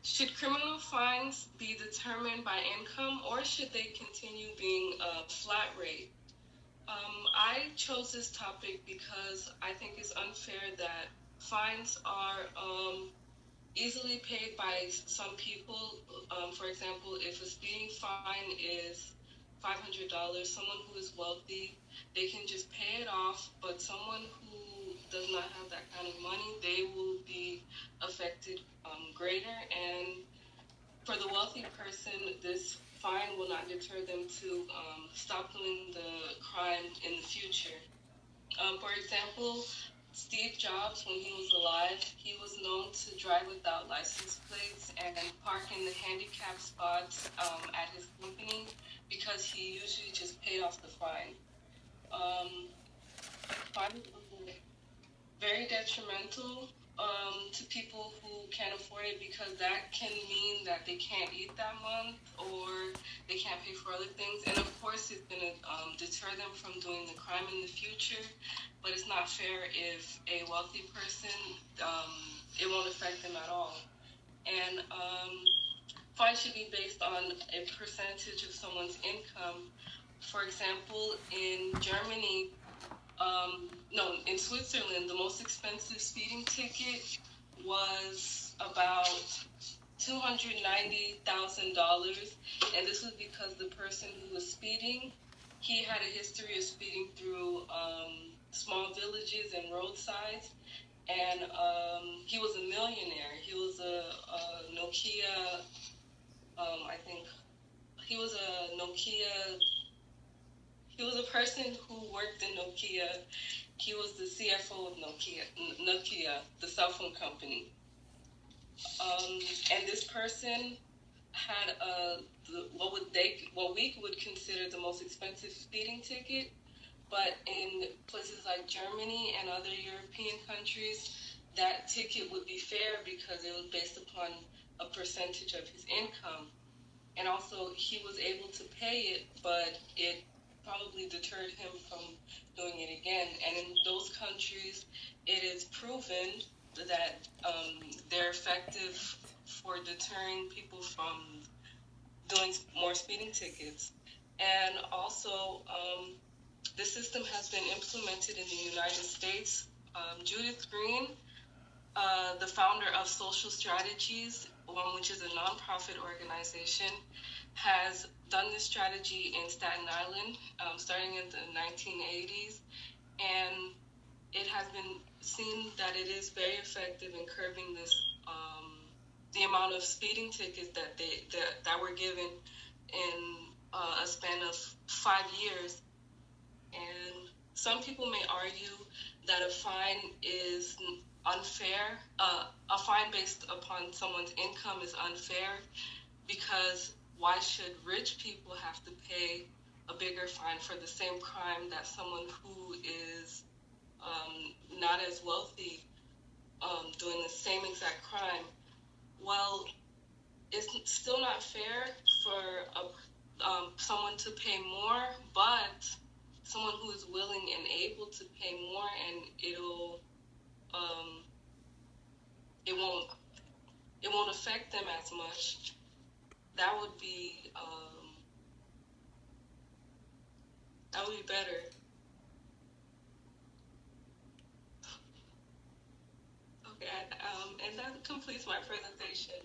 Should criminal fines be determined by income, or should they continue being a flat rate? I chose this topic because I think it's unfair that fines are easily paid by some people. For example, if a speeding fine is $500, someone who is wealthy, they can just pay it off. But someone who does not have that kind of money, they will be affected greater. And for the wealthy person, this fine will not deter them to stop doing the crime in the future. For example, Steve Jobs, when he was alive, he was known to drive without license plates and park in the handicapped spots at his company because he usually just paid off the fine. Um, Fines are very detrimental to people who can't afford it because that can mean that they can't eat that month or they can't pay for other things. And of course, it's going to deter them from doing the crime in the future. But it's not fair if a wealthy person, it won't affect them at all. And fines should be based on a percentage of someone's income. For example, in Germany, no, in Switzerland, the most expensive speeding ticket was about $290,000, and this was because the person who was speeding, he had a history of speeding through small villages and roadsides, and he was a millionaire. He was a Nokia, I think, he was a Nokia. He was a person who worked in Nokia. He was the CFO of Nokia, the cell phone company. And this person had what we would consider the most expensive speeding ticket, but in places like Germany and other European countries, that ticket would be fair because it was based upon a percentage of his income. And also, he was able to pay it, but it probably deterred him from doing it again. And in those countries, it is proven that they're effective for deterring people from doing more speeding tickets. And also, the system has been implemented in the United States. Judith Green, the founder of Social Strategies, which is a nonprofit organization, has done this strategy in Staten Island starting in the 1980s, and it has been seen that it is very effective in curbing this the amount of speeding tickets that were given in a span of 5 years. And some people may argue that a fine is unfair. A fine based upon someone's income is unfair because why should rich people have to pay a bigger fine for the same crime that someone who is not as wealthy doing the same exact crime? Well, it's still not fair for someone to pay more, but someone who is willing and able to pay more, and um, it won't affect them as much. That would be better. Okay, and that completes my presentation.